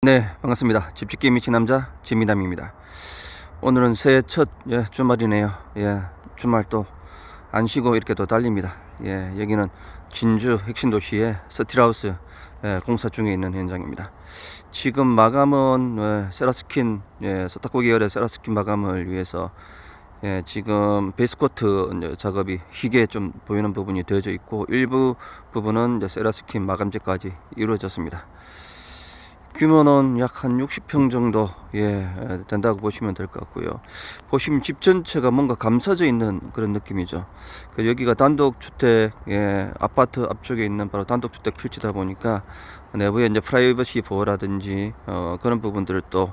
네, 반갑습니다. 집짓기 미친 남자 진미남입니다. 오늘은 새해 첫 주말이네요. 주말 또 안 쉬고 이렇게 또 달립니다. 여기는 진주 핵심 도시의 스틸하우스 공사 중에 있는 현장입니다. 지금 마감은 세라스킨 서타코 계열의 세라스킨 마감을 위해서 지금 베이스코트 작업이 희게 좀 보이는 부분이 되어져 있고, 일부 부분은 세라스킨 마감재까지 이루어졌습니다. 규모는 약 한 60평 정도 된다고 보시면 될 것 같고요. 보시면 집 전체가 뭔가 감싸져 있는 그런 느낌이죠. 여기가 단독주택, 아파트 앞쪽에 있는 바로 단독주택 필지다 보니까 내부에 이제 프라이버시 보호라든지 그런 부분들을 또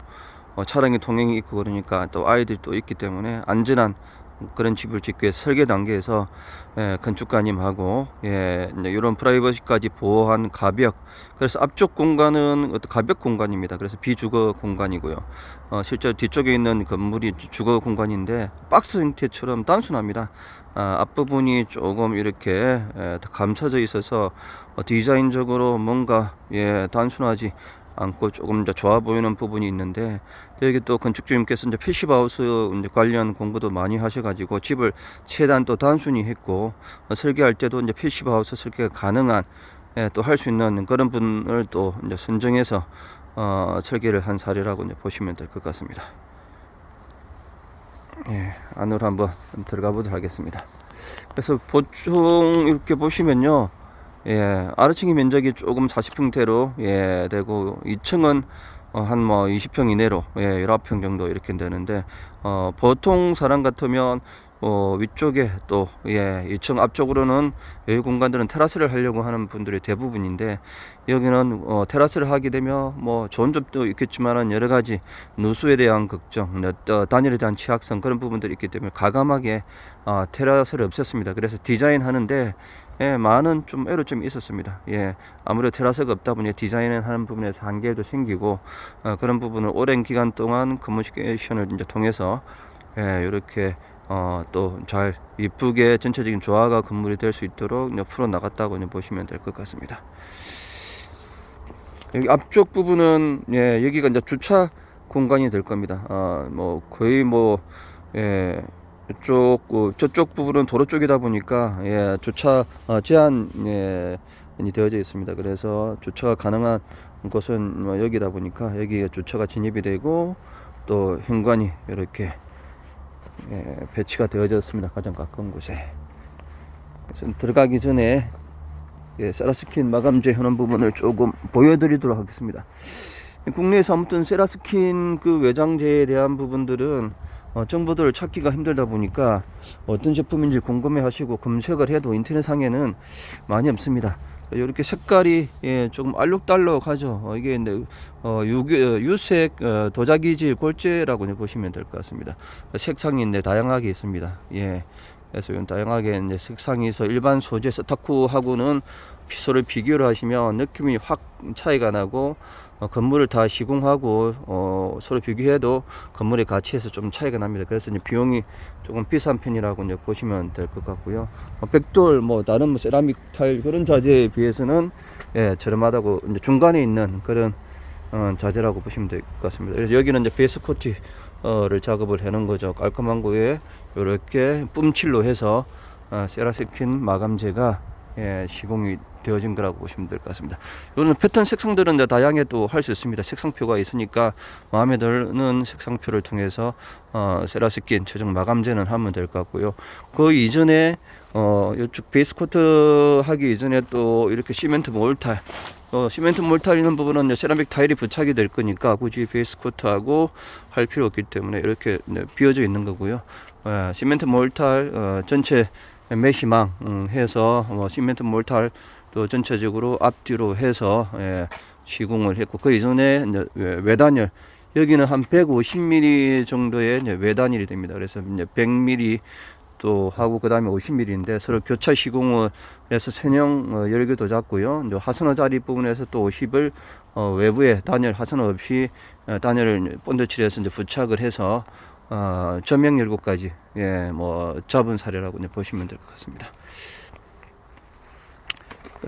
차량이 통행이 있고 그러니까 또 아이들이 또 있기 때문에 안전한 그런 집을 짓기 위해서 설계 단계에서 건축가님하고 이제 이런 프라이버시까지 보호한 가벽, 그래서 앞쪽 공간은 어떤 가벽 공간입니다. 그래서 비주거 공간이고요. 실제 뒤쪽에 있는 건물이 주거 공간인데 박스 형태처럼 단순합니다. 앞부분이 조금 이렇게 감싸져 있어서 디자인적으로 뭔가 단순하지 않고 조금 더 좋아 보이는 부분이 있는데, 여기 또 건축주님께서 이제 패시브하우스 이제 관련 공부도 많이 하셔가지고 집을 최대한 또 단순히 했고, 설계할 때도 이제 패시브하우스 설계가 가능한 또 할 수 있는 그런 분을 또 이제 선정해서 설계를 한 사례라고 이제 보시면 될 것 같습니다. 안으로 한번 들어가 보도록 하겠습니다. 그래서 보통 이렇게 보시면요, 아래층의 면적이 조금 40평대로 되고, 2층은 한 20평 이내로 19평 정도 이렇게 되는데, 보통 사람 같으면 위쪽에 또 2층 앞쪽으로는 여유 공간들은 테라스를 하려고 하는 분들이 대부분인데, 여기는 테라스를 하게 되면 좋은 점도 있겠지만은 여러 가지 누수에 대한 걱정, 단열에 대한 취약성, 그런 부분들이 있기 때문에 과감하게 테라스를 없앴습니다. 그래서 디자인 하는데 많은 좀 애로점이 있었습니다. 아무래도 테라스가 없다 보니 디자인을 하는 부분에서 한계도 생기고, 그런 부분을 오랜 기간 동안 커뮤니케이션을 이제 통해서 이렇게 또 잘 이쁘게 전체적인 조화가 건물이 될 수 있도록 풀어 나갔다고 보시면 될 것 같습니다. 여기 앞쪽 부분은 여기가 이제 주차 공간이 될 겁니다. 거의 저쪽 부분은 도로 쪽이다 보니까 주차 제한이 되어져 있습니다. 그래서 주차가 가능한 곳은 여기다 보니까 여기에 주차가 진입이 되고, 또 현관이 이렇게 배치가 되어졌습니다. 가장 가까운 곳에. 그래서 들어가기 전에 세라스킨 마감재 하는 부분을 조금 보여드리도록 하겠습니다. 국내에서 아무튼 세라스킨 그 외장재에 대한 부분들은 정보들을 찾기가 힘들다 보니까 어떤 제품인지 궁금해 하시고 검색을 해도 인터넷상에는 많이 없습니다. 이렇게 색깔이 조금 알록달록하죠. 이게 유색 도자기질 골재라고 보시면 될 것 같습니다. 색상이 다양하게 있습니다. 그래서 이런 다양하게 이제 색상이 있어 일반 소재 서타쿠하고는 서로 비교를 하시면 느낌이 확 차이가 나고, 건물을 다 시공하고 서로 비교해도 건물의 가치에서 좀 차이가 납니다. 그래서 이제 비용이 조금 비싼 편이라고 이제 보시면 될 것 같고요. 벽돌 다른 세라믹 타일 그런 자재에 비해서는 저렴하다고, 이제 중간에 있는 그런 자재라고 보시면 될 것 같습니다. 그래서 여기는 이제 베이스 코트를 작업을 해놓은 거죠. 깔끔한 거에 이렇게 뿜칠로 해서 세라스킨 마감재가 시공이 되어진 거라고 보시면 될 것 같습니다. 요즘 패턴 색상들은 다양하게 또 할 수 있습니다. 색상표가 있으니까 마음에 드는 색상표를 통해서 세라스킨 최종 마감재는 하면 될 것 같고요. 그 이전에 이쪽 베이스 코트 하기 이전에 또 이렇게 시멘트 몰탈, 시멘트 몰탈 있는 부분은 세라믹 타일이 부착이 될 거니까 굳이 베이스 코트하고 할 필요 없기 때문에 이렇게 비어져 있는 거고요. 시멘트 몰탈 전체 메시망 해서 시멘트 몰탈 또 전체적으로 앞뒤로 해서 시공을 했고, 그 이전에 외단열, 여기는 한 150mm 정도의 외단열이 됩니다. 그래서 이제 100mm 또 하고 그 다음에 50mm인데 서로 교차 시공을 해서 천형 열기도 잡고요. 이제 하선어 자리 부분에서 또 50을 외부에 단열 하선어 없이 단열을 본드칠해서 이제 부착을 해서 전면 열고까지 잡은 사례라고 보시면 될 것 같습니다.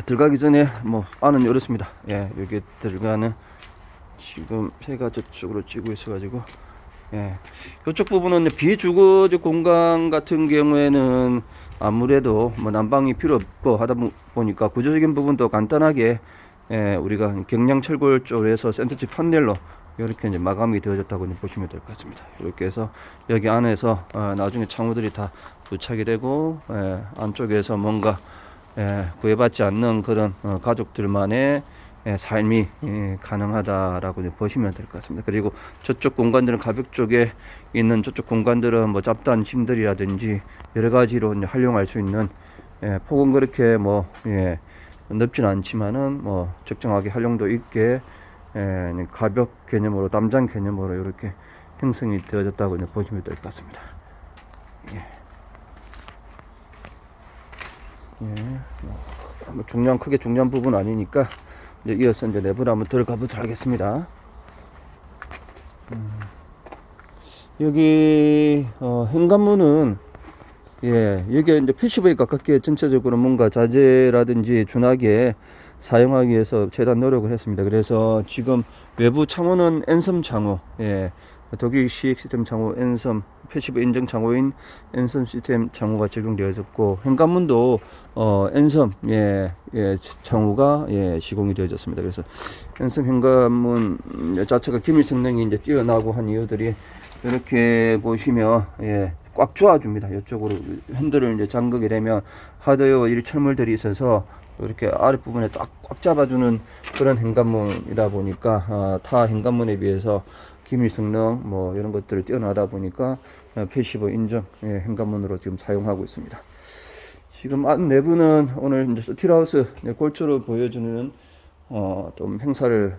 들어가기 전에 안은 이렇습니다. 여기 들어가는 지금 해가 저쪽으로 찌고 있어가지고, 예, 이쪽 부분은 비주거적 공간 같은 경우에는 아무래도 뭐 난방이 필요 없고 하다 보니까 구조적인 부분도 간단하게, 예, 우리가 경량철골 쪽에서 센터집 판넬로 이렇게 이제 마감이 되어졌다고 보시면 될 것 같습니다. 이렇게 해서 여기 안에서 나중에 창호들이 다 부착이 되고, 안쪽에서 뭔가 구애받지 않는 그런 가족들만의 삶이 가능하다라고 보시면 될 것 같습니다. 그리고 저쪽 공간들은 가벽 쪽에 있는 저쪽 공간들은 뭐 잡다한 짐들이라든지 여러 가지로 이제 활용할 수 있는, 폭은 그렇게 뭐 넓지는 않지만은 뭐 적정하게 활용도 있게 가벽 개념으로 담장 개념으로 이렇게 형성이 되어졌다고 보시면 될 것 같습니다. 예. 뭐 크게 중요한 부분 아니니까 이제 이어서 이제 내부로 한번 들어가 보도록 하겠습니다. 여기 현관문은 여기 이제 PCV에 가깝게 전체적으로 뭔가 자재라든지 준하게 사용하기 위해서 최대한 노력을 했습니다. 그래서 지금 외부 창호는 앤섬 창호, 독일식 시스템 창호 앤섬, 패시브 인증 창호인 앤섬 시스템 창호가 적용되어 있었고, 현관문도 앤섬 창호가 시공이 되어졌습니다. 그래서 앤섬 현관문 자체가 기밀 성능이 이제 뛰어나고 한 이유들이 이렇게 보시면 꽉 조아줍니다. 이쪽으로 핸들을 이제 잠그게 되면 하드웨어 철물들이 있어서 이렇게 아랫부분에 딱 꽉 잡아주는 그런 현관문이다 보니까 타 현관문에 비해서 기밀 성능 뭐 이런 것들을 뛰어나다 보니까 패시브 인증 현관문으로 지금 사용하고 있습니다. 지금 안 내부는 오늘 이제 스틸하우스 골조로 보여주는 좀 행사를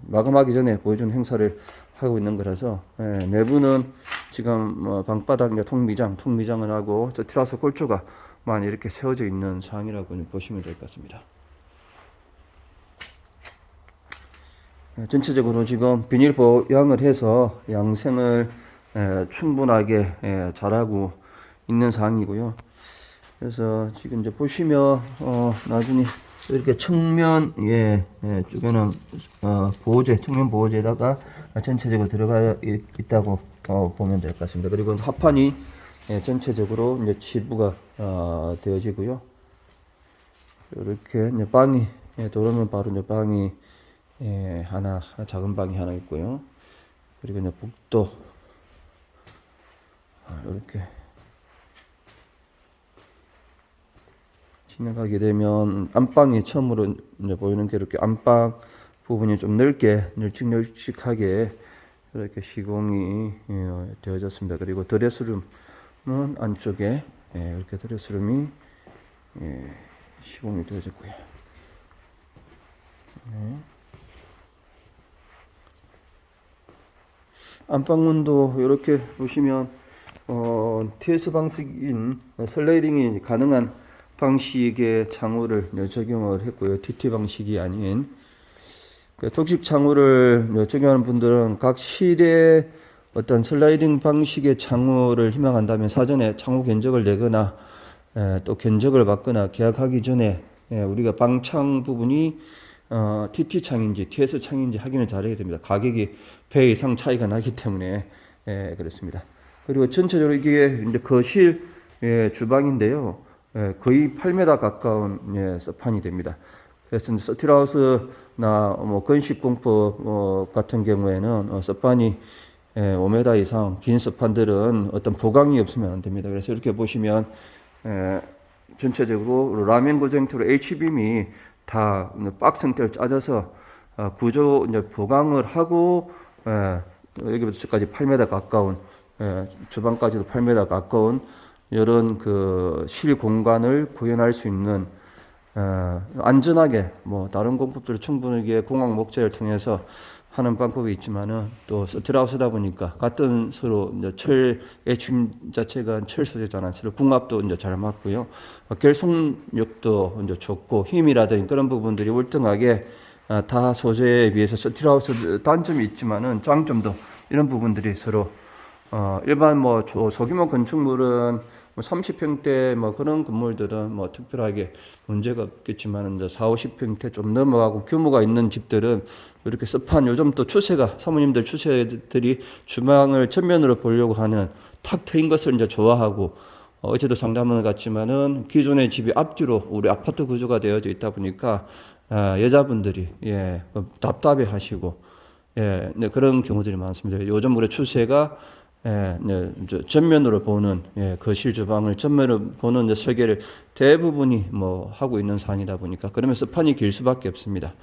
마감하기 전에 보여주는 행사를 하고 있는 거라서, 내부는 지금 방바닥 통미장을 하고 스틸하우스 골조가 많이 이렇게 세워져 있는 상황이라고 보시면 될 것 같습니다. 전체적으로 지금 비닐 보양을 해서 양생을 충분하게 잘하고 있는 상황이고요. 그래서 지금 이제 보시면 나중에 이렇게 측면 쪽에는 보호제, 측면 보호제에다가 전체적으로 들어가 있다고 보면 될 것 같습니다. 그리고 합판이 전체적으로 이제 치부가 되어지고요. 이렇게 이제 방이 들어오면 바로 이제 방이 하나, 작은 방이 하나 있고요. 그리고 이제 복도 이렇게 지나가게 되면 안방이 처음으로 이제 보이는 게 이렇게 안방 부분이 좀 넓게 널찍널찍하게 이렇게 시공이 되어졌습니다. 그리고 드레스룸은 안쪽에 이렇게 드레스룸이 시공이 되어졌고요. 안방문도 이렇게 보시면 TS 방식인 슬라이딩이 가능한 방식의 창호를 적용을 했고요. TT 방식이 아닌 독식 창호를 적용하는 분들은 각 실에 어떤 슬라이딩 방식의 창호를 희망한다면 사전에 창호 견적을 내거나 또 견적을 받거나 계약하기 전에 우리가 방창 부분이 TT 창인지 TS 창인지 확인을 잘해야 됩니다. 가격이 배 이상 차이가 나기 때문에 그렇습니다. 그리고 전체적으로 이게 이제 거실 주방인데요. 거의 8m 가까운 서판이 됩니다. 그래서 스틸하우스나 뭐 건식 공법 같은 경우에는 서판이 5m 이상 긴 서판들은 어떤 보강이 없으면 안 됩니다. 그래서 이렇게 보시면 전체적으로 라멘 고정태로 H빔이 다 박스 형태를 짜져서 구조 이제 보강을 하고 여기부터 저까지 8m 가까운 주방까지도 8m 가까운 이런 그 실 공간을 구현할 수 있는 안전하게 뭐 다른 공법들을 충분하게 공학 목재를 통해서 하는 방법이 있지만은 또 스틸하우스다 보니까 같은 서로 이제 철의 층 자체가 철 소재잖아요. 서로 궁합도 이제 잘 맞고요. 결속력도 이제 좋고 힘이라든지 그런 부분들이 월등하게 타 소재에 비해서 스틸하우스 단점이 있지만은 장점도 이런 부분들이 서로 일반 뭐 소규모 건축물은 뭐 30평대 뭐 그런 건물들은 뭐 특별하게 문제가 없겠지만 이제 4, 50평대 좀 넘어가고 규모가 있는 집들은 이렇게 습한 요즘 또 추세가 사모님들 추세들이 주방을 전면으로 보려고 하는 탁 트인 것을 이제 좋아하고 어제도 상담을 갔지만은 기존의 집이 앞뒤로 우리 아파트 구조가 되어져 있다 보니까 여자분들이 답답해 하시고 네, 그런 경우들이 많습니다. 요즘 우리 추세가 네, 전면으로 보는 거실 주방을 전면으로 보는 이제 설계를 대부분이 뭐 하고 있는 상황이다 보니까 그러면 스판이 길 수밖에 없습니다.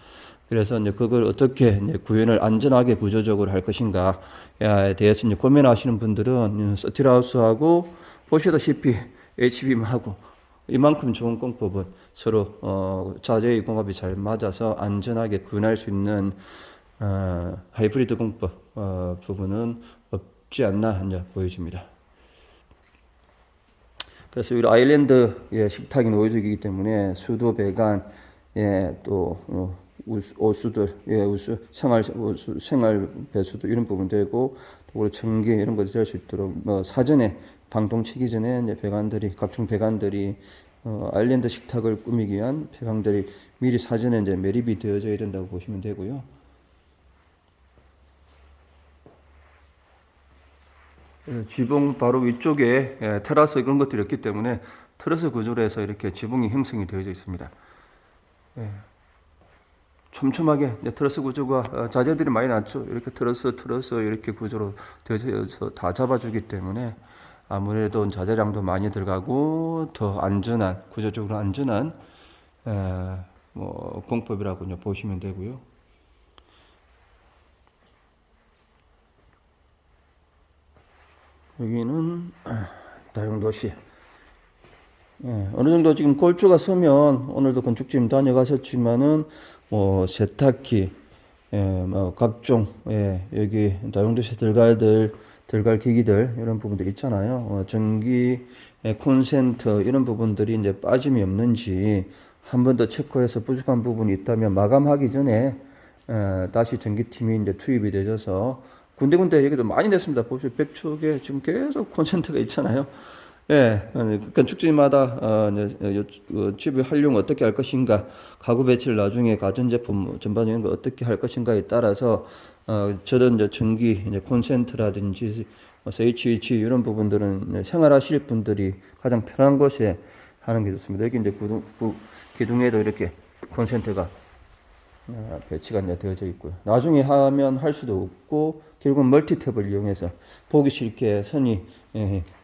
그래서 이제 그걸 어떻게 이제 구현을 안전하게 구조적으로 할 것인가에 대해서 이제 고민하시는 분들은 스틸하우스하고 보시다시피 HBM하고 이만큼 좋은 공법은 서로 자재의 공합이 잘 맞아서 안전하게 구현할 수 있는 하이브리드 공법 부분은 없지 않나 이제 보여집니다. 그래서 우리 아일랜드 식탁이 노후적이기 때문에 수도 배관 또 오수들 우수 생활 배수도 이런 부분 되고 또 전기 이런 것도 될 수 있도록 뭐 사전에 방통 치기 전에 이제 배관들이 각종 배관들이 아일랜드 식탁을 꾸미기 위한 배관들이 미리 사전에 이제 매립이 되어져야 된다고 보시면 되고요. 지붕 바로 위쪽에 테라스 이런 것들이 있기 때문에 트러스 구조로 해서 이렇게 지붕이 형성이 되어져 있습니다. 촘촘하게 트러스 구조가 자재들이 많이 났죠. 이렇게 트러스 이렇게 구조로 되어서 다 잡아주기 때문에 아무래도 자재량도 많이 들어가고 더 안전한 구조적으로 안전한 뭐 공법이라고 보시면 되고요. 여기는 다용도시. 어느 정도 지금 골조가 서면 오늘도 건축팀 다녀가셨지만은 뭐 세탁기, 뭐 각종 여기 다용도시 들어갈 기기들 이런 부분들 있잖아요. 전기 콘센트 이런 부분들이 이제 빠짐이 없는지 한 번 더 체크해서 부족한 부분이 있다면 마감하기 전에 다시 전기팀이 이제 투입이 되셔서 군데군데 얘기도 많이 됐습니다. 보시면 100척에 지금 계속 콘센트가 있잖아요. 건축지마다 집의 활용 어떻게 할 것인가, 가구 배치를 나중에 가전제품 전반적인 거 어떻게 할 것인가에 따라서 저런 전기 콘센트라든지 HH 이런 부분들은 생활하실 분들이 가장 편한 곳에 하는 게 좋습니다. 여기 이제 기둥에도 이렇게 콘센트가 배치가 되어져 있고요. 나중에 하면 할 수도 없고 결국은 멀티탭을 이용해서 보기 싫게 선이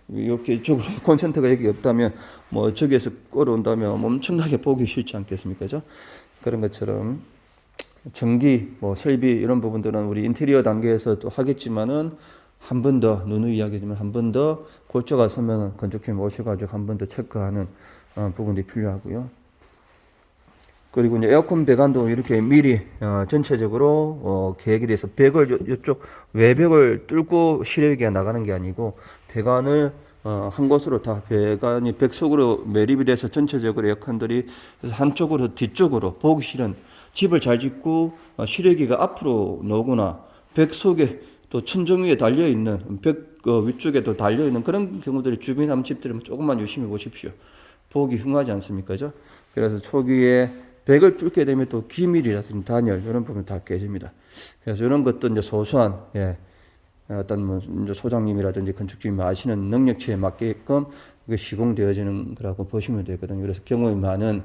이렇게 이쪽으로 콘센트가 여기 없다면 뭐 저기에서 끌어온다면 엄청나게 보기 싫지 않겠습니까? 그죠? 그런 것처럼 전기 뭐 설비 이런 부분들은 우리 인테리어 단계에서 또 하겠지만은 한 번 더 누누이 이야기지만 한 번 더 골조가 서면 건축팀 오셔가지고 한 번 더 체크하는 부분이 필요하고요. 그리고 이제 에어컨 배관도 이렇게 미리 전체적으로 계획에 대해서 벽을 이쪽 외벽을 뚫고 실외기가 나가는 게 아니고 배관을 한 곳으로 다 배관이 벽 속으로 매립이 돼서 전체적으로 에어컨들이 한쪽으로 뒤쪽으로 보기 싫은 집을 잘 짓고 실외기가 앞으로 나오거나 벽 속에 또 천정 위에 달려 있는 벽 위쪽에도 달려 있는 그런 경우들이 주변에 남은 집들은 조금만 유심히 보십시오. 보기 흉하지 않습니까? 그죠? 그래서 초기에 벽을 뚫게 되면 또 기밀이라든지 단열 이런 부분 다 깨집니다. 그래서 이런 것도 이제 소소한 어떤 뭐 소장님이라든지 건축주님 아시는 능력치에 맞게끔 이게 시공되어지는 거라고 보시면 되거든요. 그래서 경험이 많은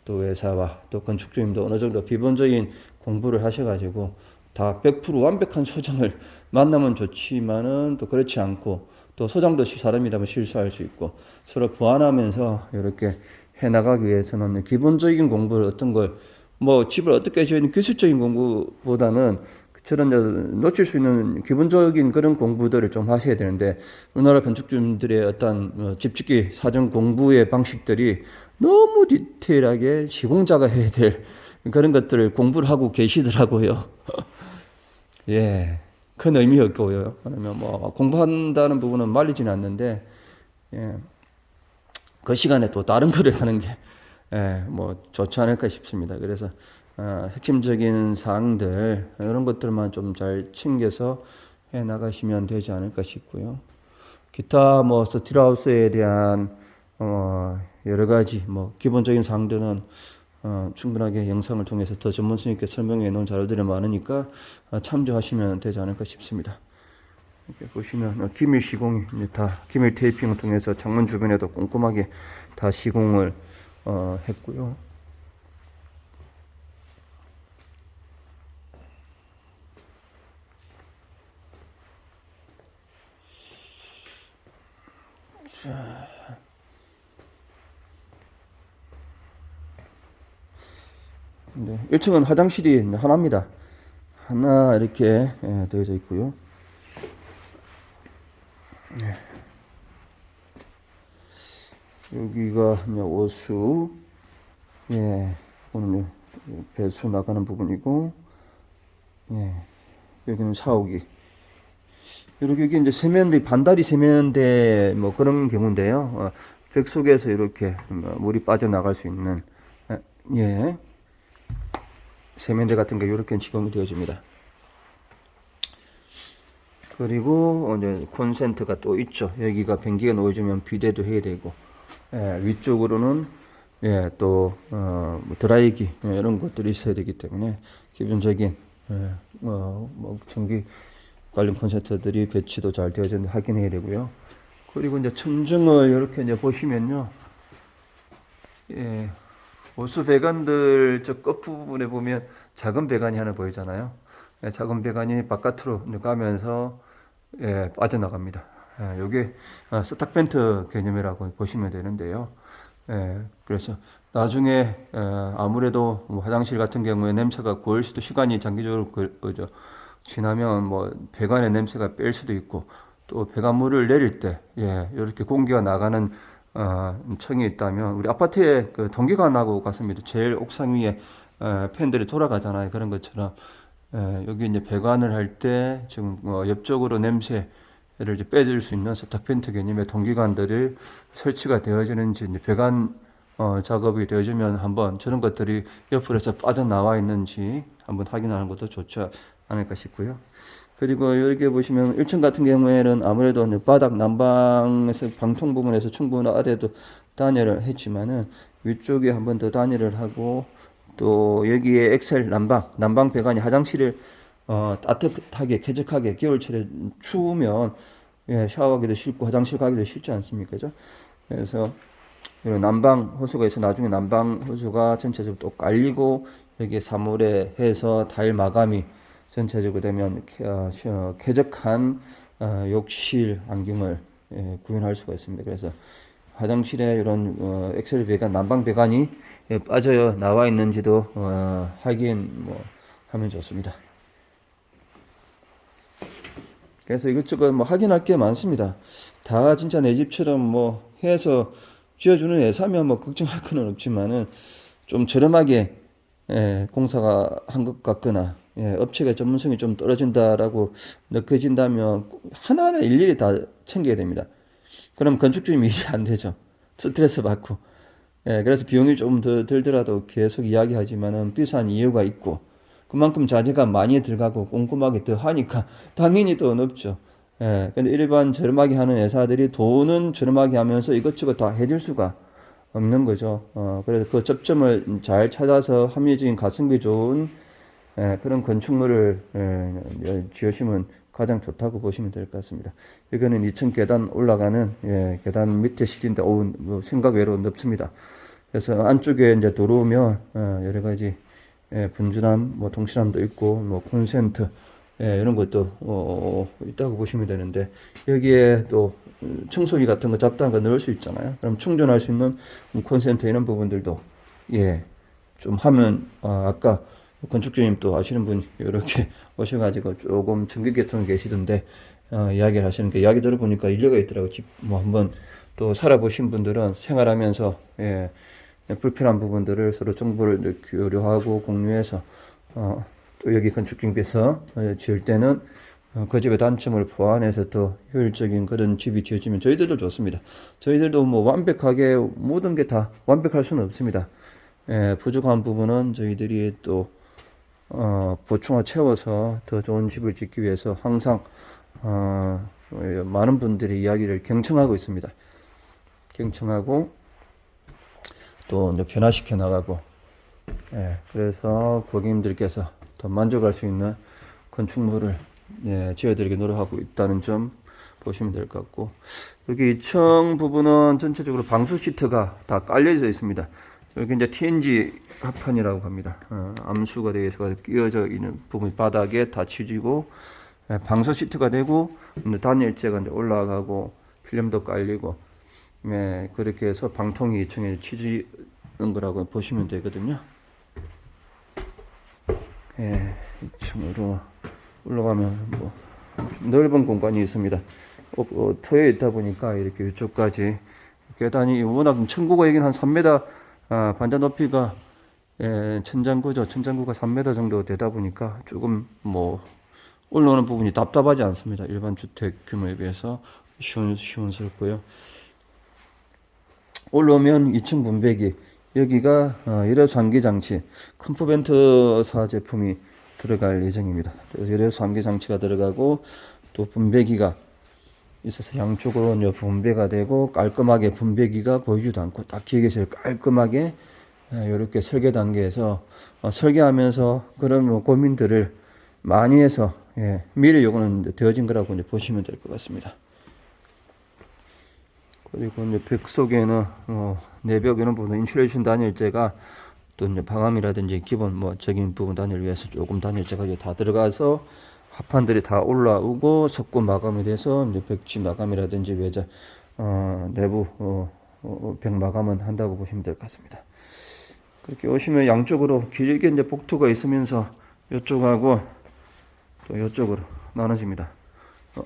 또 회사와 또 건축주님도 어느 정도 기본적인 공부를 하셔가지고 다 100% 완벽한 소장을 만나면 좋지만은 또 그렇지 않고 또 소장도 사람이라면 실수할 수 있고 서로 보완하면서 이렇게 해나가기 위해서는 기본적인 공부를 어떤 걸 뭐 집을 어떻게 지어야 되는 기술적인 공부보다는 저런 놓칠 수 있는 기본적인 그런 공부들을 좀 하셔야 되는데 우리나라 건축주들의 어떤 집 짓기 사전 공부의 방식들이 너무 디테일하게 시공자가 해야 될 그런 것들을 공부를 하고 계시더라고요. 큰 의미였고요. 그러면 뭐 공부한다는 부분은 말리지는 않는데 그 시간에 또 다른 거를 하는 게 뭐 좋지 않을까 싶습니다. 그래서 핵심적인 사항들 이런 것들만 좀 잘 챙겨서 해 나가시면 되지 않을까 싶고요. 기타 뭐 스틸하우스에 대한 여러 가지 뭐 기본적인 사항들은 충분하게 영상을 통해서 더 전문성 있게 설명해 놓은 자료들이 많으니까 참조하시면 되지 않을까 싶습니다. 이렇게 보시면 기밀 시공이 이제 다 기밀 테이핑을 통해서 창문 주변에도 꼼꼼하게 다 시공을 했고요. 자, 네, 1층은 화장실이 하나입니다. 하나 이렇게 되어져 있고요. 네. 여기가 이제 오수, 예, 오늘 배수 나가는 부분이고, 예, 여기는 샤워기. 이렇게 여기 이제 세면대, 반다리 세면대 뭐 그런 경우인데요. 벽 속에서 이렇게 물이 빠져나갈 수 있는, 예, 세면대 같은 게 이렇게 시공이 되어집니다. 그리고 이제 콘센트가 또 있죠. 여기가 변기가 놓여지면 비대도 해야 되고, 위쪽으로는 또 뭐 드라이기 이런 것들이 있어야 되기 때문에 기본적인 뭐 전기 관련 콘센트들이 배치도 잘 되어졌는지 확인해야 되고요. 그리고 이제 천정을 이렇게 이제 보시면요, 호수 배관들 저 끝부분에 보면 작은 배관이 하나 보이잖아요. 작은 배관이 바깥으로 가면서 빠져나갑니다. 요게 스탁벤트 개념이라고 보시면 되는데요. 그래서 나중에 아무래도 뭐 화장실 같은 경우에 냄새가 고일 수도, 시간이 장기적으로 지나면 뭐 배관의 냄새가 뺄 수도 있고, 또 배관물을 내릴 때 이렇게 공기가 나가는 층이 있다면, 우리 아파트에 그 동기관하고 같습니다. 제일 옥상 위에 팬들이 돌아가잖아요. 그런 것처럼 여기 이제 배관을 할 때 지금 옆쪽으로 냄새를 이제 빼줄 수 있는 스탁팬트 개념의 동기관들이 설치가 되어지는지, 이제 배관 작업이 되어지면 한번 저런 것들이 옆으로서 빠져나와 있는지 한번 확인하는 것도 좋지 않을까 싶고요. 그리고 여기 보시면 1층 같은 경우에는 아무래도 바닥 난방에서 방통 부분에서 충분하게도 단열을 했지만은 위쪽에 한 번 더 단열을 하고, 또 여기에 엑셀 난방 배관이 화장실을 따뜻하게 쾌적하게, 겨울철에 추우면 샤워하기도 싫고 화장실 가기도 싫지 않습니까? 그죠? 그래서 이런 난방 호수가 있어 나중에 난방 호수가 전체적으로 또 깔리고, 여기에 사물에 해서 타일 마감이 전체적으로 되면 쾌적한 욕실 환경을 구현할 수가 있습니다. 그래서 화장실에 이런 엑셀 배관, 난방 배관이 빠져 나와 있는지도 확인 하면 좋습니다. 그래서 이것저것 확인할 게 많습니다. 다 진짜 내 집처럼 해서 지어주는 회사면 걱정할 건 없지만은, 좀 저렴하게 공사가 한 것 같거나 업체가 전문성이 좀 떨어진다라고 느껴진다면 하나하나 일일이 다 챙겨야 됩니다. 그럼 건축주님 일이 안 되죠. 스트레스 받고. 그래서 비용이 좀 더 들더라도 계속 이야기하지만은 비싼 이유가 있고, 그만큼 자재가 많이 들어가고 꼼꼼하게 더 하니까 당연히 더 높죠. 근데 일반 저렴하게 하는 회사들이 돈은 저렴하게 하면서 이것저것 다 해줄 수가 없는 거죠. 그래서 그 접점을 잘 찾아서 합리적인 가성비 좋은 그런 건축물을 지으시면 가장 좋다고 보시면 될 것 같습니다. 이거는 2층 계단 올라가는 계단 밑에 실인데 생각 외로 넓습니다. 그래서 안쪽에 이제 들어오면 여러 가지 분주함, 동실함도 있고, 콘센트 이런 것도 있다고 보시면 되는데, 여기에 또 청소기 같은 거 잡다한 거 넣을 수 있잖아요. 그럼 충전할 수 있는 콘센트 이런 부분들도 좀 하면, 아까 건축주님 또 아시는 분 이렇게 오셔가지고 조금 전기계통에 계시던데 이야기를 하시는 게, 이야기 들어보니까 일리가 있더라고요. 한번 또 살아보신 분들은 생활하면서 불편한 부분들을 서로 정보를 교류하고 공유해서 또 여기 건축주님께서 지을 때는 그 집의 단점을 보완해서 더 효율적인 그런 집이 지어지면 저희들도 좋습니다. 저희들도 완벽하게 모든 게 다 완벽할 수는 없습니다. 부족한 부분은 저희들이 또 보충화 채워서 더 좋은 집을 짓기 위해서 항상 많은 분들이 이야기를 경청하고 있습니다. 경청하고 또 이제 변화시켜 나가고, 예, 그래서 고객님들께서 더 만족할 수 있는 건축물을 지어드리게 노력하고 있다는 점 보시면 될 것 같고, 여기 2층 부분은 전체적으로 방수 시트가 다 깔려져 있습니다. 여기 이제 TNG 합판이라고 합니다. 암수가 되어서 끼어져 있는 부분이 바닥에 다 치지고, 방수 시트가 되고, 단열재가 이제 올라가고, 필름도 깔리고, 그렇게 해서 방통이 2층에 치지는 거라고 보시면 되거든요. 2층으로 올라가면 뭐 넓은 공간이 있습니다. 터에 있다 보니까 이렇게 이쪽까지 계단이 워낙 천구가 여기는 한 3m, 반자 높이가 천장구가 3m 정도 되다 보니까 조금 뭐 올라오는 부분이 답답하지 않습니다. 일반 주택 규모에 비해서 시원스럽고요. 올라오면 2층 분배기, 여기가 열외수 환기 장치, 컴포벤트사 제품이 들어갈 예정입니다. 열외수 환기 장치가 들어가고 또 분배기가 있어서 양쪽으로 이제 분배가 되고, 깔끔하게 분배기가 보이지도 않고 딱 기계실 깔끔하게 이렇게 설계 단계에서 설계하면서 그런 뭐 고민들을 많이 해서 미래 요구는 되어진 거라고 이제 보시면 될 것 같습니다. 그리고 이제 벽 속에는 내벽 이런 부분 인슐레이션 단열재가 또 이제 방음이라든지 기본 뭐 적인 부분 단열 위해서 조금 단열재가 다 들어가서 합판들이 다 올라오고 석고 마감이 돼서 이제 벽지 마감이라든지 외자 내부 벽 마감은 한다고 보시면 될 것 같습니다. 그렇게 오시면 양쪽으로 길게 이제 복도가 있으면서 이쪽하고 또 이쪽으로 나눠집니다.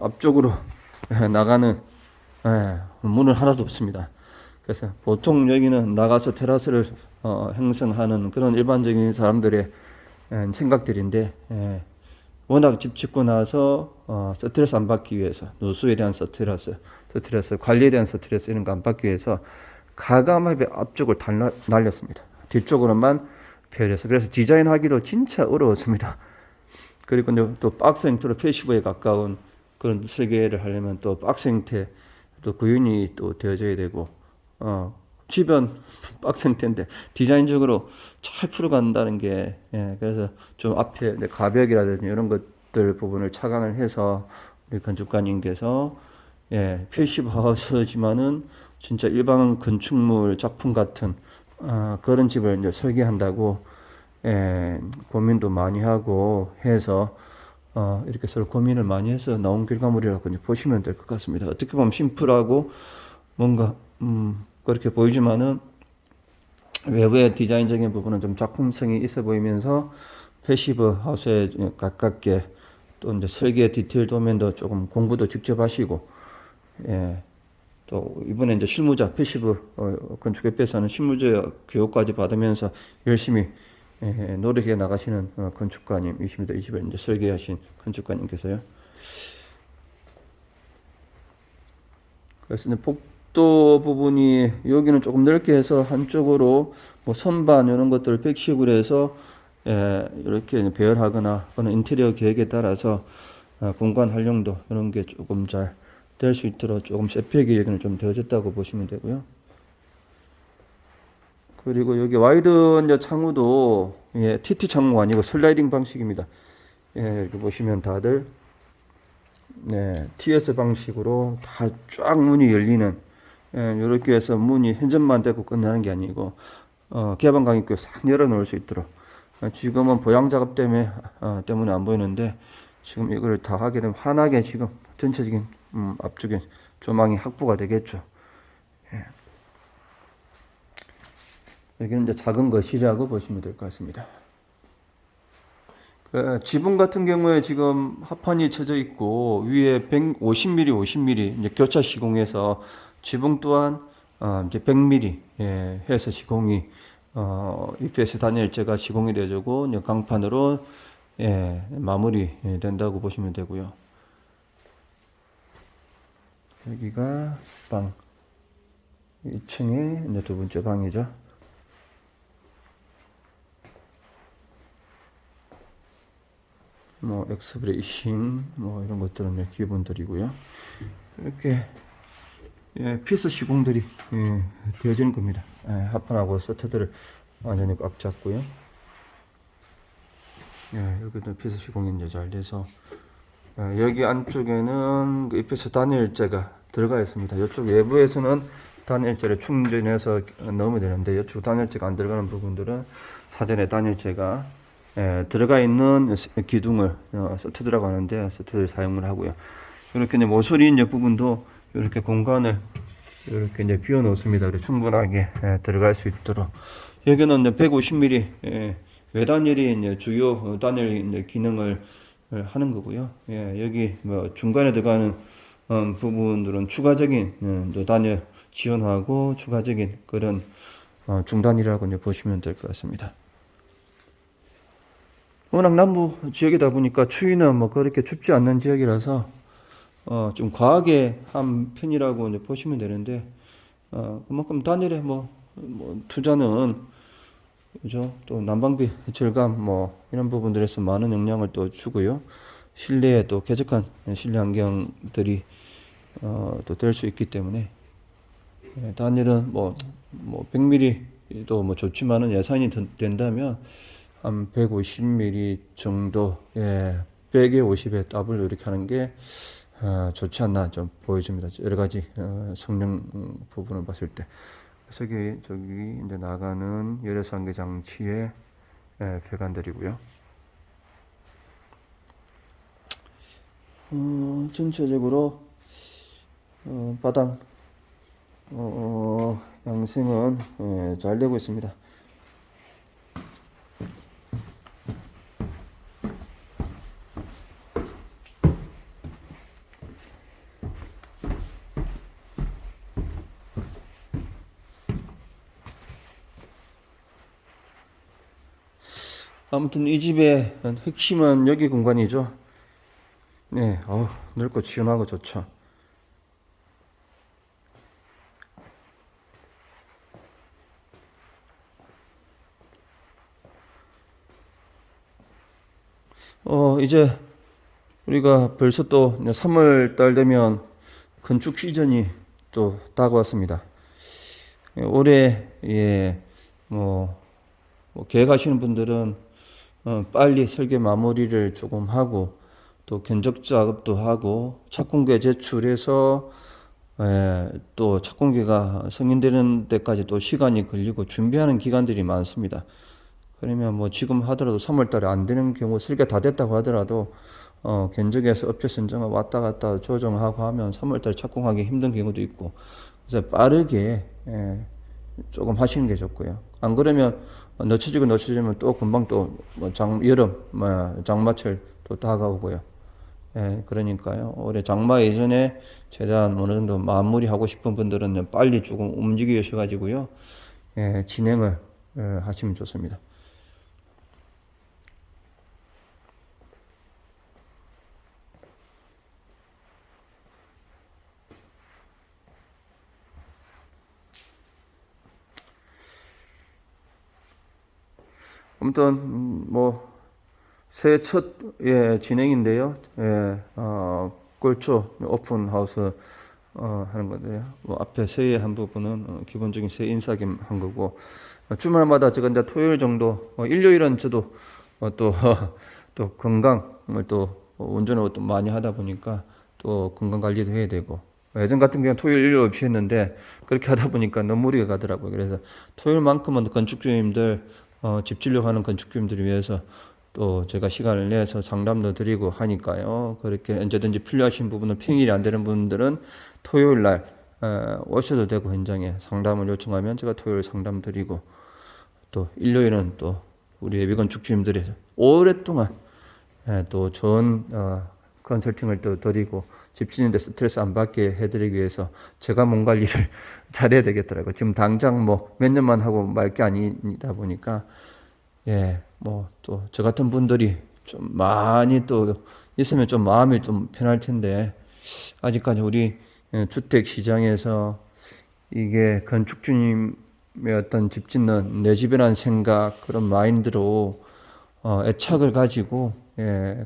앞쪽으로 나가는 문은 하나도 없습니다. 그래서 보통 여기는 나가서 테라스를 형성하는 그런 일반적인 사람들의 생각들인데, 워낙 집 짓고 나서 스트레스 안 받기 위해서, 누수에 대한 스트레스, 관리에 대한 스트레스 이런 거 안 받기 위해서 가감하게 앞쪽을 다 날렸습니다. 뒤쪽으로만 펴려서. 그래서 디자인하기도 진짜 어려웠습니다. 그리고 또 박스 형태로 패시브에 가까운 그런 설계를 하려면 또 박스 형태 또 구윤이 또 되어져야 되고, 주변 박스 형태인데 디자인적으로 잘 풀어간다는 게, 그래서 좀 앞에 가벽이라든지 이런 것들 부분을 착안을 해서 우리 건축가님께서 패시브 하우스지만은 진짜 일반 건축물 작품 같은 그런 집을 이제 설계한다고 고민도 많이 하고 해서 이렇게 서로 고민을 많이 해서 나온 결과물이라고 이제 보시면 될 것 같습니다. 어떻게 보면 심플하고 뭔가 그렇게 보이지만은 외부의 디자인적인 부분은 좀 작품성이 있어 보이면서 패시브 하우스에 가깝게, 또 이제 설계 디테일 도면도 조금 공부도 직접 하시고, 또 이번에 이제 실무자 패시브 건축협회에서는 실무자 교육까지 받으면서 열심히 노력해 나가시는 건축가님이십니다. 이 집을 이제 설계하신 건축가님께서요. 그래서 이제 복도 부분이 여기는 조금 넓게 해서 한쪽으로 뭐 선반 이런 것들을 백식으로 해서 이렇게 배열하거나 또는 인테리어 계획에 따라서 공간 활용도 이런 게 조금 잘 될 수 있도록 조금 세피하게 여기는 좀 되어졌다고 보시면 되고요. 그리고 여기 와이드 이제 창호도 TT 창호가 아니고 슬라이딩 방식입니다. 여기 보시면 다들 TS 방식으로 다 쫙 문이 열리는, 이렇게 해서 문이 현전만 되고 끝나는 게 아니고 개방감 있게 싹 열어놓을 수 있도록, 지금은 보양 작업 때문에 안 보이는데 지금 이거를 다 하게 되면 환하게 지금 전체적인 앞쪽에 조망이 확보가 되겠죠. 여기는 이제 작은 거실이라고 보시면 될 것 같습니다. 지붕 같은 경우에 지금 합판이 쳐져 있고 위에 150mm, 50mm 이제 교차 시공해서 지붕 또한 이제 100mm 해서 시공이 EPS 단열재가 시공이 되어지고 이제 강판으로 마무리 된다고 보시면 되고요. 여기가 방 2층에 이제 두 번째 방이죠. 뭐 엑스브레이싱 뭐 이런 것들은 기본들이고요. 이렇게 피스 시공들이 되어지는 겁니다. 합판하고 서트들을 완전히 꽉 잡고요. 여기도 피스 시공이 이제 잘 돼서 여기 안쪽에는 그 EPS 단일재가 들어가 있습니다. 이쪽 외부에서는 단일재를 충전해서 넣으면 되는데 이쪽 단일재가 안 들어가는 부분들은 사전에 단일재가 들어가 있는 기둥을 서트들라고 하는데 서트를 사용을 하고요. 이렇게 이제 모서리 이제 부분도 이렇게 공간을 이렇게 이제 비워 놓습니다. 충분하게 들어갈 수 있도록. 여기는 이제 150mm 외단열이 이제 주요 단열 이제 기능을 하는 거고요. 여기 뭐 중간에 들어가는 부분들은 추가적인 단열 지원하고 추가적인 그런 중단이라고 이제 보시면 될 것 같습니다. 워낙 남부 지역이다 보니까 추위는 뭐 그렇게 춥지 않는 지역이라서 좀 과하게 한 편이라고 이제 보시면 되는데 그만큼 단열에 뭐 투자는 그죠? 또 난방비 절감 뭐 이런 부분들에서 많은 영향을 또 주고요. 실내에 또 쾌적한 실내 환경들이 또 될 수 있기 때문에 단열은 뭐 100mm도 뭐 좋지만은 예산이 된다면 한 150mm 정도 100에 50에 더블 이렇게 하는 게 좋지 않나 좀 보여집니다. 여러 가지 성능 부분을 봤을 때. 그래서 저기 이제 나가는 열애상계 장치의 배관들이고요. 전체적으로 바닥 양승은 잘 되고 있습니다. 아무튼 이 집의 핵심은 여기 공간이죠. 네, 넓고 시원하고 좋죠. 이제 우리가 벌써 또 3월 달 되면 건축 시즌이 또 다가왔습니다. 올해 뭐 계획하시는 분들은 빨리 설계 마무리를 조금 하고 또 견적 작업도 하고 착공계 제출해서 또 착공계가 승인되는 데까지 또 시간이 걸리고 준비하는 기간들이 많습니다. 그러면 뭐 지금 하더라도 3월 달에 안 되는 경우 설계 다 됐다고 하더라도 견적에서 업체 선정을 왔다 갔다 조정하고 하면 3월 달에 착공하기 힘든 경우도 있고 그래서 빠르게 조금 하시는 게 좋고요. 안 그러면 늦춰지면 또 금방 또 여름 장마철 또 다가오고요. 그러니까요. 올해 장마 예전에 재단 어느 정도 마무리하고 싶은 분들은 빨리 조금 움직이셔가지고요. 진행을 하시면 좋습니다. 아무튼 새해 첫 진행인데요. 꼴초 오픈 하우스 하는 건데요. 앞에 새해 한 부분은 기본적인 새해 인사김 한 거고 주말마다 제가 이제 토요일 정도 일요일은 저도 또 건강을 또 운전을 또 많이 하다 보니까 또 건강 관리도 해야 되고 예전 같은 경우는 토요일 일요일 없이 했는데 그렇게 하다 보니까 너무 무리가 가더라고요. 그래서 토요일만큼은 건축주님들 집 지려고 하는 건축주님들을 위해서 또 제가 시간을 내서 상담도 드리고 하니까요. 그렇게 언제든지 필요하신 부분은 평일이 안 되는 분들은 토요일 날 오셔도 되고 현장에 상담을 요청하면 제가 토요일 상담 드리고 또 일요일은 또 우리 예비 건축주님들이 오랫동안 또 좋은 컨설팅을 또 드리고 집 짓는데 스트레스 안 받게 해드리기 위해서 제가 몸 관리를 잘해야 되겠더라고요. 지금 당장 몇 년만 하고 말 게 아니다 보니까 또 저 같은 분들이 좀 많이 또 있으면 좀 마음이 좀 편할 텐데 아직까지 우리 주택 시장에서 이게 건축주님의 어떤 집 짓는 내 집이라는 생각 그런 마인드로 애착을 가지고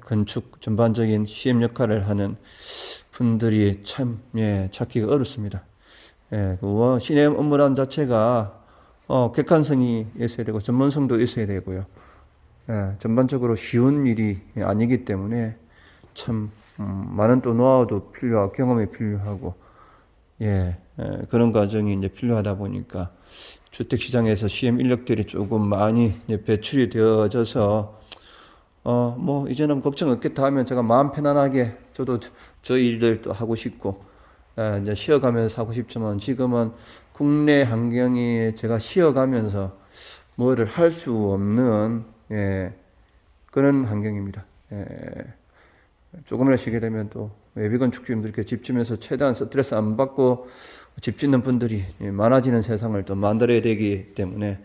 건축 전반적인 CM 역할을 하는 분들이 참 찾기가 어렵습니다. CM 업무란 자체가 객관성이 있어야 되고 전문성도 있어야 되고요. 전반적으로 쉬운 일이 아니기 때문에 참 많은 또 노하우도 필요하고 경험이 필요하고 그런 과정이 이제 필요하다 보니까 주택 시장에서 CM 인력들이 조금 많이 배출이 되어져서 뭐 이제는 걱정 없겠다 하면 제가 마음 편안하게 저도 저 일들도 하고 싶고 이제 쉬어가면서 하고 싶지만 지금은 국내 환경이 제가 쉬어가면서 뭐를 할 수 없는 그런 환경입니다. 조금이라도 쉬게 되면 또 예비건축주님들 이렇게 집 지면서 최대한 스트레스 안 받고 집 짓는 분들이 많아지는 세상을 또 만들어야 되기 때문에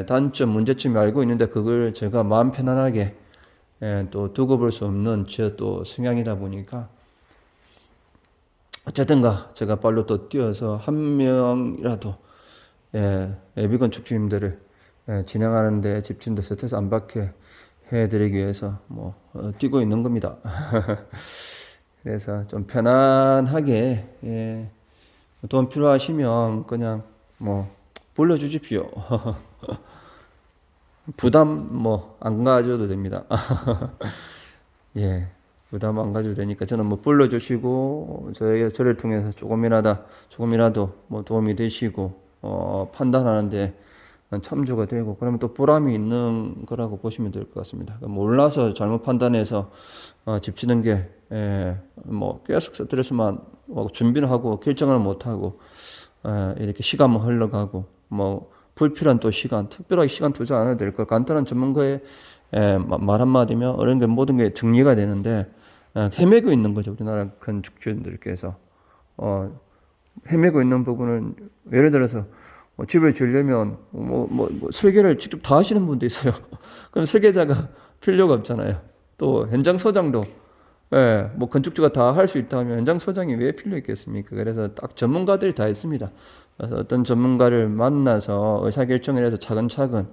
단점, 문제점이 알고 있는데 그걸 제가 마음 편안하게 또 두고 볼 수 없는 제 또 성향이다 보니까 어쨌든가 제가 발로 또 뛰어서 한 명이라도 예비건축주님들을 진행하는데 집 짓는데 스트레스 안 받게 해드리기 위해서 뛰고 있는 겁니다. 그래서 좀 편안하게 돈 필요하시면 그냥 불러주십시오. 부담 안 가져도 됩니다. 부담 안 가져도 되니까 저는 불러주시고 저를 통해서 조금이라도 도움이 되시고 판단하는데 참조가 되고 그러면 또 보람이 있는 거라고 보시면 될 것 같습니다. 몰라서 잘못 판단해서 집 짓는 게 계속 스트레스만 준비를 하고 결정을 못 하고 이렇게 시간만 흘러가고 불필요한 또 시간, 특별하게 시간 투자 안 해도 될 것. 간단한 전문가의 말 한마디면 어려운 게 모든 게 정리가 되는데 헤매고 있는 거죠. 우리나라 건축주들께서 헤매고 있는 부분은 예를 들어서 집을 지으려면 설계를 직접 다 하시는 분도 있어요. 그럼 설계자가 필요가 없잖아요. 또 현장 소장도 건축주가 다 할 수 있다면 현장 소장이 왜 필요 있겠습니까? 그래서 딱 전문가들이 다 있습니다. 그래서 어떤 전문가를 만나서 의사결정을 해서 차근차근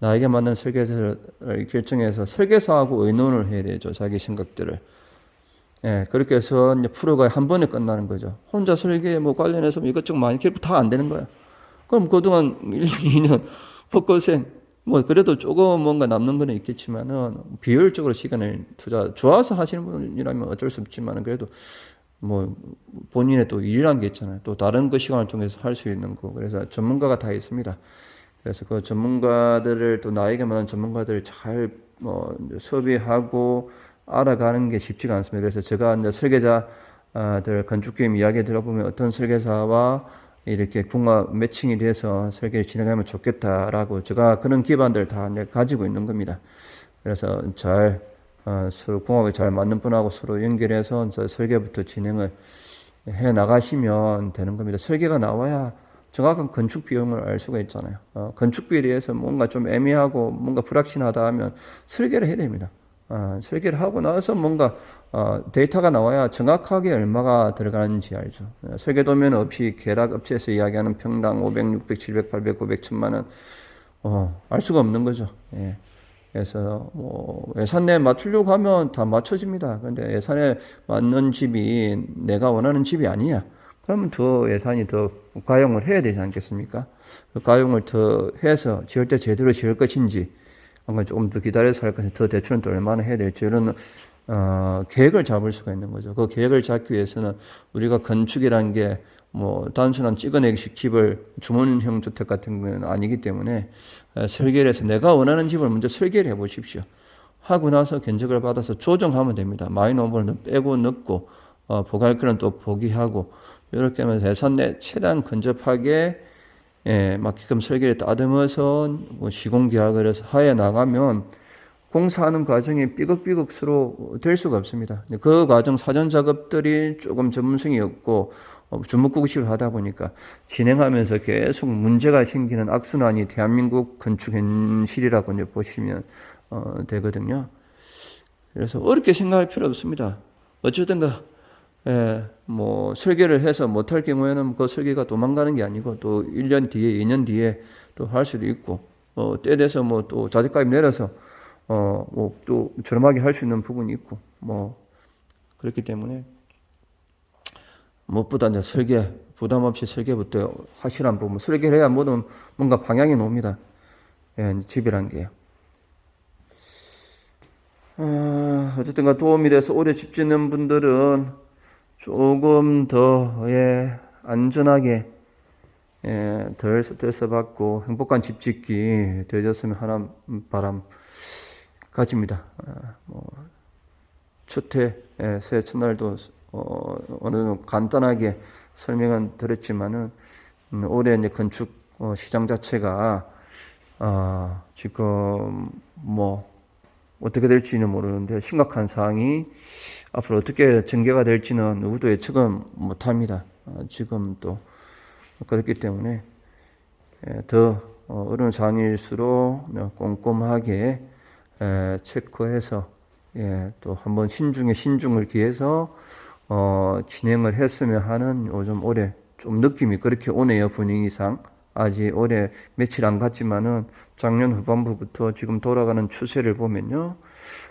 나에게 맞는 설계서를 결정해서 설계사하고 의논을 해야 되죠. 자기 생각들을. 그렇게 해서 이제 프로가 한 번에 끝나는 거죠. 혼자 설계 관련해서 이것저것 많이 결국 다 안 되는 거야. 그럼 그동안 1년, 2년 헛고생, 그래도 조금 뭔가 남는 거는 있겠지만은 비효율적으로 시간을 좋아서 하시는 분이라면 어쩔 수 없지만은 그래도 본인의 또 일이란 게 있잖아요. 또 다른 그 시간을 통해서 할 수 있는 거. 그래서 전문가가 다 있습니다. 그래서 그 전문가들을 또 나에게 맞는 전문가들을 잘 섭외하고 알아가는 게 쉽지가 않습니다. 그래서 제가 이제 설계자들 건축주임 이야기 들어보면 어떤 설계사와 이렇게 궁합 매칭이 돼서 설계를 진행하면 좋겠다라고 제가 그런 기반들을 다 가지고 있는 겁니다. 그래서 서로 궁합이 잘 맞는 분하고 서로 연결해서 설계부터 진행을 해 나가시면 되는 겁니다. 설계가 나와야 정확한 건축 비용을 알 수가 있잖아요. 건축비에 대해서 뭔가 좀 애매하고 뭔가 불확실하다 하면 설계를 해야 됩니다. 설계를 하고 나서 뭔가 데이터가 나와야 정확하게 얼마가 들어가는지 알죠. 설계도면 없이 계략업체에서 이야기하는 평당 500, 600, 700, 800, 500, 1000만 원 알 수가 없는 거죠. 그래서 예산 내에 맞추려고 하면 다 맞춰집니다. 근데 예산에 맞는 집이 내가 원하는 집이 아니야. 그러면 더 예산이 더 가용을 해야 되지 않겠습니까? 그 가용을 더 해서 지을 때 제대로 지을 것인지 한번 조금 더 기다려서 할 것인지 더 대출은 또 얼마나 해야 될지 이런 계획을 잡을 수가 있는 거죠. 그 계획을 잡기 위해서는 우리가 건축이라는 게 단순한 찍어내기식 집을 주문형 주택 같은 건 아니기 때문에 설계를 해서 내가 원하는 집을 먼저 설계를 해 보십시오. 하고 나서 견적을 받아서 조정하면 됩니다. 마이너버는 빼고 넣고 보갈 거는 또 포기하고 이렇게 하면서 예산 내 최대한 근접하게 맞게끔 설계를 따듬어서 시공계약을 해서 하에 나가면 공사하는 과정이 삐걱삐걱 서로 될 수가 없습니다. 그 과정 사전 작업들이 조금 전문성이 없고 주먹구구식으로 하다 보니까 진행하면서 계속 문제가 생기는 악순환이 대한민국 건축 현실이라고 이제 보시면 되거든요. 그래서 어렵게 생각할 필요 없습니다. 어쨌든가 설계를 해서 못할 경우에는 그 설계가 도망가는 게 아니고 또 1년 뒤에 2년 뒤에 또 할 수도 있고 때 돼서 또 자재값이 내려서 뭐 또 저렴하게 할 수 있는 부분이 있고 뭐 그렇기 때문에 무엇보다 이제 설계 부담 없이 설계부터 확실한 부분 설계를 해야 뭐든 뭔가 방향이 나옵니다. 예, 집이란 게요. 어쨌든 도움이 돼서 오래 집 짓는 분들은 조금 더 안전하게 덜 스트레스 받고 행복한 집 짓기 되셨으면 하는 바람 가집니다. 첫 해, 새해 첫날도 어느 정도 간단하게 설명은 드렸지만은 올해 이제 건축 시장 자체가 지금 뭐 어떻게 될지는 모르는데 심각한 사항이 앞으로 어떻게 전개가 될지는 누구도 예측은 못합니다. 지금 또 그렇기 때문에 더 어려운 상황일수록 꼼꼼하게 체크해서 또 한번 신중에 신중을 기해서 진행을 했으면 하는 요즘 올해 좀 느낌이 그렇게 오네요. 분위기상 아직 올해 며칠 안 갔지만은 작년 후반부부터 지금 돌아가는 추세를 보면요,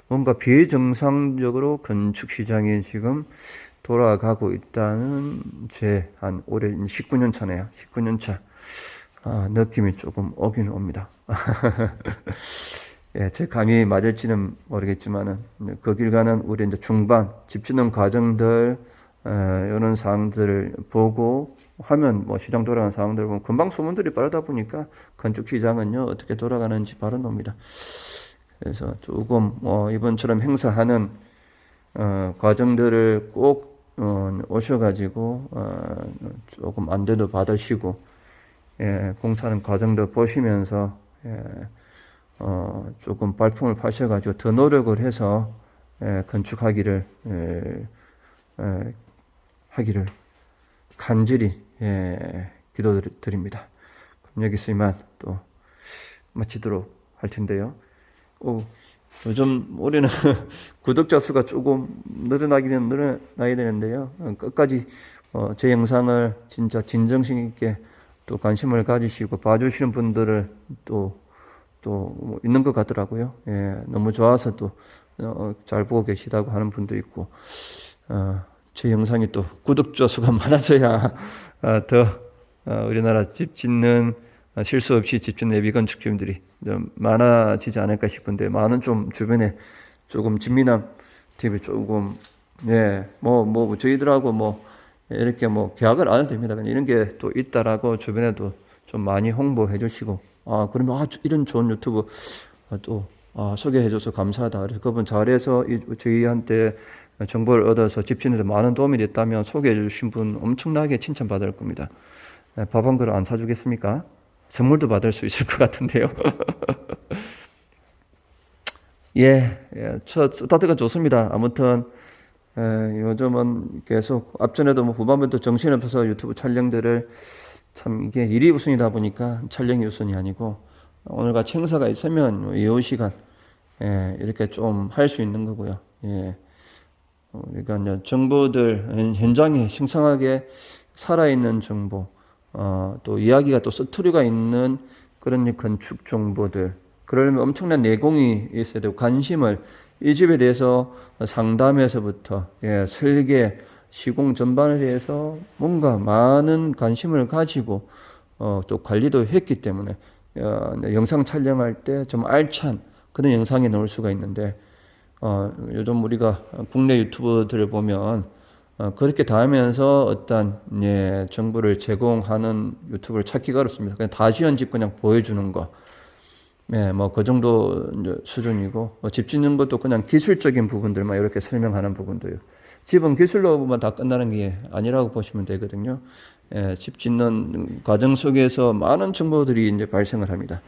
뭔가 비정상적으로 건축 시장이 지금 돌아가고 있다는 제 한 올해 19년 차네요. 19년 차 느낌이 조금 오긴 옵니다. 예, 제 감이 맞을지는 모르겠지만은 그 길 가는 우리 이제 중반 집 짓는 과정들 이런 사항들을 보고 하면 뭐 시장 돌아가는 상황들을 보면 금방 소문들이 빠르다 보니까 건축 시장은요 어떻게 돌아가는지 바로 놉니다. 그래서 조금 이번처럼 행사하는 과정들을 꼭 오셔가지고 조금 안대도 받으시고 공사하는 과정도 보시면서 조금 발품을 파셔가지고 더 노력을 해서 건축하기를 하기를 간절히 기도드립니다. 그럼 여기서 이만 또 마치도록 할 텐데요. 요즘 올해는 구독자 수가 조금 늘어나기는 늘어나야 되는데요. 끝까지 제 영상을 진짜 진정성 있게 또 관심을 가지시고 봐주시는 분들을 또 있는 것 같더라고요. 너무 좋아서 또 잘 보고 계시다고 하는 분도 있고 제 영상이 또 구독자 수가 많아져야 더 우리나라 집 짓는 실수 없이 집 짓는 예비 건축주님들이 좀 많아지지 않을까 싶은데 많은 좀 주변에 조금 진미남 TV 조금 뭐 저희들하고 뭐 이렇게 뭐 계약을 안 해도 됩니다. 그냥 이런 게 또 있다라고 주변에도 좀 많이 홍보해 주시고 그러면 이런 좋은 유튜브 또 소개해 줘서 감사하다. 그래서 그분 잘해서 저희한테 정보를 얻어서 집 짓는 데 많은 도움이 됐다면 소개해 주신 분 엄청나게 칭찬받을 겁니다. 밥 한 그릇 안 사주겠습니까? 선물도 받을 수 있을 것 같은데요. 첫 스타트가 좋습니다. 아무튼 요즘은 계속 앞전에도 뭐 후반부터 정신없어서 유튜브 촬영들을 참 이게 일이 우선이다 보니까 촬영이 우선이 아니고 오늘같이 행사가 있으면 이후 시간 이렇게 좀 할 수 있는 거고요. 그러니까 정보들 현장에 생생하게 살아있는 정보 또 이야기가 또 스토리가 있는 그런 건축 정보들 그러려면 엄청난 내공이 있어야 되고 관심을 이 집에 대해서 상담에서부터 설계 시공 전반에 대해서 뭔가 많은 관심을 가지고 또 관리도 했기 때문에 영상 촬영할 때 좀 알찬 그런 영상이 나올 수가 있는데 요즘 우리가 국내 유튜버들을 보면 그렇게 다 하면서 어떤 정보를 제공하는 유튜브를 찾기가 어렵습니다. 그냥 다 지은 집 그냥 보여주는 거. 뭐 그 정도 수준이고 집 짓는 것도 그냥 기술적인 부분들만 이렇게 설명하는 부분도요. 집은 기술로 보면 다 끝나는 게 아니라고 보시면 되거든요. 집 짓는 과정 속에서 많은 정보들이 이제 발생을 합니다.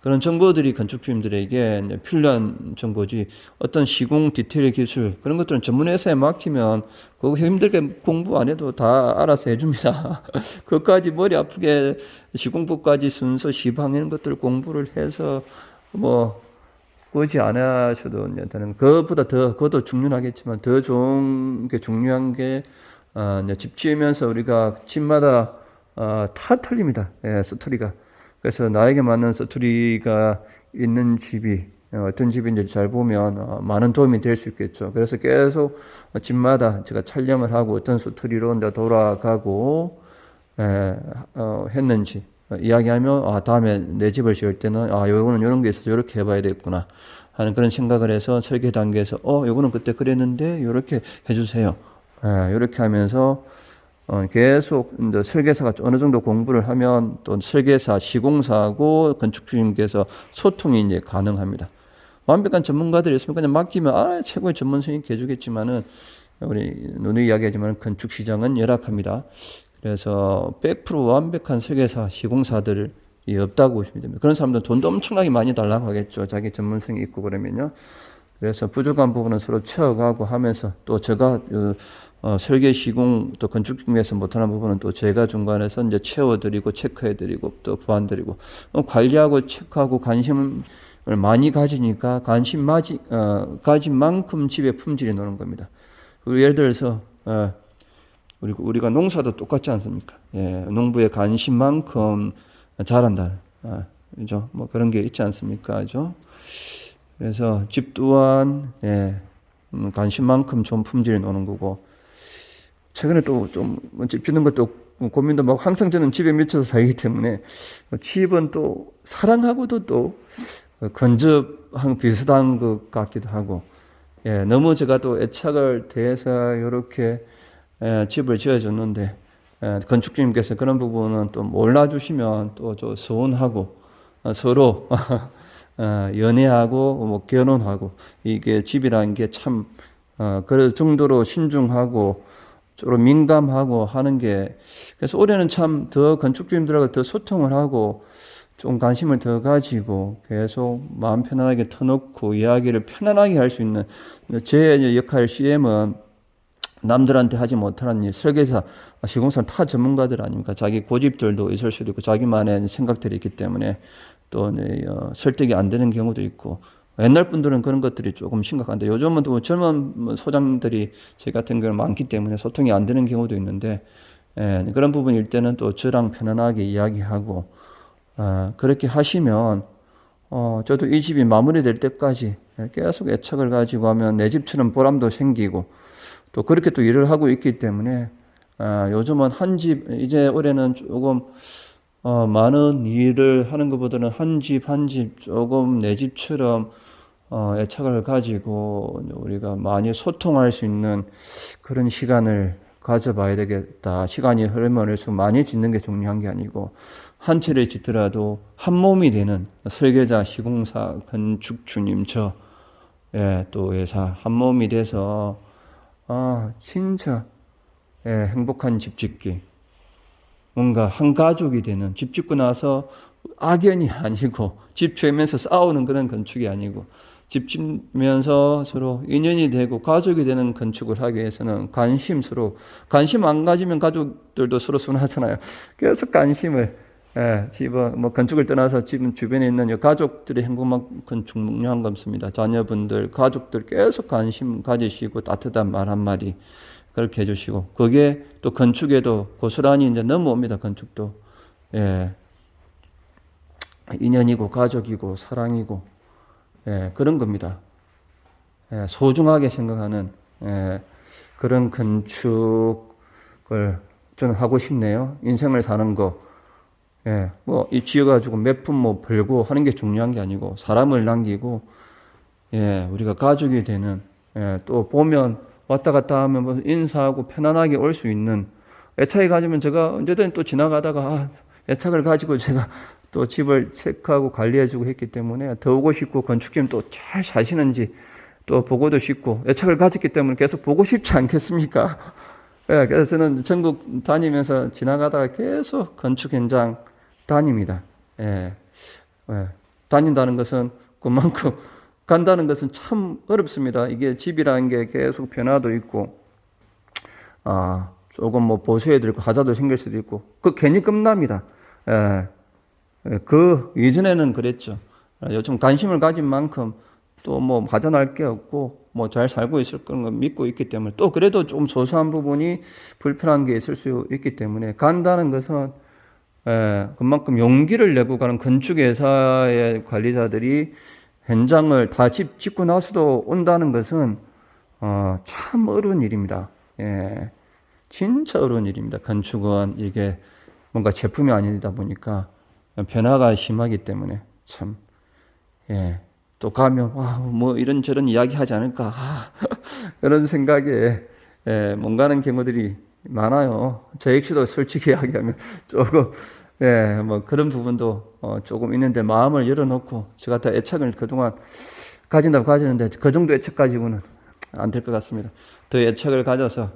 그런 정보들이 건축주님들에게 이제 필요한 정보지 어떤 시공 디테일 기술 그런 것들은 전문 회사에 맡기면 그거 힘들게 공부 안 해도 다 알아서 해줍니다. 그것까지 머리 아프게 시공법까지 순서 시방 이런 것들 공부를 해서 뭐 굳이 안 하셔도 되는 그것보다 더 그것도 중요하겠지만 더 좋은 게 중요한 게 이제 집 지으면서 우리가 집마다 다 틀립니다. 스토리가. 그래서 나에게 맞는 스토리가 있는 집이 어떤 집인지 잘 보면 많은 도움이 될 수 있겠죠. 그래서 계속 집마다 제가 촬영을 하고 어떤 스토리로 이제 돌아가고 했는지 이야기하면 다음에 내 집을 지을 때는 요거는 이런 게 있어서 이렇게 해봐야 되겠구나 하는 그런 생각을 해서 설계 단계에서 요거는 그때 그랬는데 이렇게 해주세요. 이렇게 하면서 계속 이제 설계사가 어느 정도 공부를 하면 또 설계사, 시공사하고 건축주님께서 소통이 이제 가능합니다. 완벽한 전문가들이 있으면 그냥 맡기면 최고의 전문 선생님께 해주겠지만은 우리 누누이 이야기하지만 건축 시장은 열악합니다. 그래서 100% 완벽한 설계사, 시공사들이 없다고 보시면 됩니다. 그런 사람들은 돈도 엄청나게 많이 달라고 하겠죠. 자기 전문성이 있고 그러면요. 그래서 부족한 부분은 서로 채워가고 하면서 또 제가 설계, 시공, 또 건축 중에서 못하는 부분은 또 제가 중간에서 이제 채워드리고 체크해드리고 또 보완드리고 관리하고 체크하고 관심을 많이 가지니까 가진 만큼 집의 품질이 노는 겁니다. 그리고 예를 들어서 우리가 농사도 똑같지 않습니까? 농부의 관심만큼 잘한다. 그죠? 뭐 그런 게 있지 않습니까? 그죠? 그래서 집 또한 관심만큼 좀 품질이 노는 거고. 최근에 또 좀 집 짓는 것도 고민도 막 항상 저는 집에 미쳐서 살기 때문에 집은 또 사랑하고도 또 건접한 비슷한 것 같기도 하고 너무 제가 또 애착을 대해서 이렇게 집을 지어줬는데 건축주님께서 그런 부분은 또 몰라주시면 또 좀 서운하고 서로 연애하고 뭐 결혼하고 이게 집이라는 게 참 그럴 정도로 신중하고 좀 민감하고 하는 게 그래서 올해는 참 더 건축주님들하고 더 소통을 하고 좀 관심을 더 가지고 계속 마음 편안하게 터놓고 이야기를 편안하게 할 수 있는 제 역할 CM은 남들한테 하지 못하는 설계사, 시공사 타 전문가들 아닙니까? 자기 고집들도 있을 수도 있고 자기만의 생각들이 있기 때문에 또 설득이 안 되는 경우도 있고 옛날 분들은 그런 것들이 조금 심각한데 요즘은 또 젊은 소장들이 제 같은 경우는 많기 때문에 소통이 안 되는 경우도 있는데 그런 부분일 때는 또 저랑 편안하게 이야기하고 그렇게 하시면 저도 이 집이 마무리될 때까지 계속 애착을 가지고 하면 내 집처럼 보람도 생기고 또 그렇게 또 일을 하고 있기 때문에 요즘은 한 집 이제 올해는 조금 많은 일을 하는 것보다는 한 집 한 집 조금 내 집처럼 애착을 가지고 우리가 많이 소통할 수 있는 그런 시간을 가져봐야 되겠다. 시간이 흐르면 할수록 많이 짓는 게 중요한 게 아니고 한 채를 짓더라도 한 몸이 되는 설계자, 시공사, 건축주님, 또 회사 한 몸이 돼서 진짜 행복한 집 짓기. 뭔가 한 가족이 되는 집 짓고 나서 악연이 아니고 집 지으면서 싸우는 그런 건축이 아니고 집 짓면서 서로 인연이 되고 가족이 되는 건축을 하기 위해서는 서로 관심 안 가지면 가족들도 서로 순하잖아요. 계속 관심을 집은 뭐 건축을 떠나서 집 주변에 있는 가족들의 행복만큼 중요한 겁니다. 자녀분들, 가족들 계속 관심 가지시고 따뜻한 말 한마디 그렇게 해주시고 그게 또 건축에도 고스란히 이제 넘어옵니다. 건축도 인연이고 가족이고 사랑이고 그런 겁니다. 소중하게 생각하는 그런 건축을 저는 하고 싶네요. 인생을 사는 거 뭐 이 지어가지고 몇 푼 뭐 벌고 하는 게 중요한 게 아니고 사람을 남기고 우리가 가족이 되는 또 보면 왔다 갔다 하면 뭐 인사하고 편안하게 올 수 있는 애착이 가지면 제가 언제든 또 지나가다가 애착을 가지고 제가 또 집을 체크하고 관리해주고 했기 때문에 더 오고 싶고 건축팀 또 잘 사시는지 또 보고도 싶고 애착을 가졌기 때문에 계속 보고 싶지 않겠습니까? 그래서 저는 전국 다니면서 지나가다가 계속 건축 현장 다닙니다. 다닌다는 것은 그만큼 간다는 것은 참 어렵습니다. 이게 집이라는 게 계속 변화도 있고, 조금 뭐 보수해드리고 하자도 생길 수도 있고, 괜히 끝납니다. 그 이전에는 그랬죠. 요즘 관심을 가진 만큼 또 뭐 받아날 게 없고, 뭐 잘 살고 있을 거는 믿고 있기 때문에 또 그래도 좀 소소한 부분이 불편한 게 있을 수 있기 때문에 간다는 것은 그만큼 용기를 내고 가는 건축회사의 관리자들이 현장을 다 짓고 나서도 온다는 것은 참 어려운 일입니다. 예, 진짜 어려운 일입니다. 건축은 이게 뭔가 제품이 아니다 보니까 변화가 심하기 때문에 참, 예, 또 가면 뭐 이런저런 이야기 하지 않을까 그런 생각에 못 가는 경우들이 많아요. 저 역시도 솔직히 이야기하면 조금 뭐 그런 부분도 조금 있는데 마음을 열어놓고 저 같은 애착을 그동안 가진다고 가지는데 그 정도 애착 가지고는 안 될 것 같습니다. 더 애착을 가져서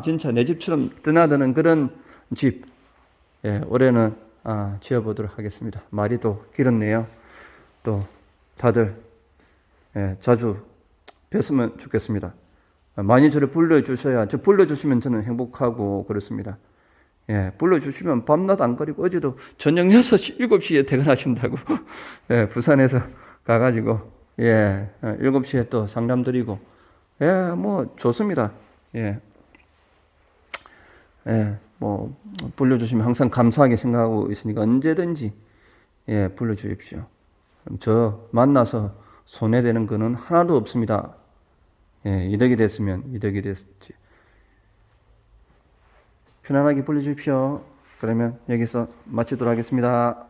진짜 내 집처럼 드나드는 그런 집 올해는 지어보도록 하겠습니다. 말이 또 길었네요. 또 다들 자주 뵀으면 좋겠습니다. 많이 저를 불러주셔야, 저 불러주시면 저는 행복하고 그렇습니다. 불러주시면 밤낮 안 거리고 어제도 저녁 6시, 7시에 퇴근하신다고 부산에서 가가지고 7시에 또 상담 드리고 뭐 좋습니다. 뭐 불러주시면 항상 감사하게 생각하고 있으니까 언제든지 불러주십시오. 그럼 저 만나서 손해되는 거는 하나도 없습니다. 이득이 됐으면 이득이 됐지. 편안하게 불러주십시오. 그러면 여기서 마치도록 하겠습니다.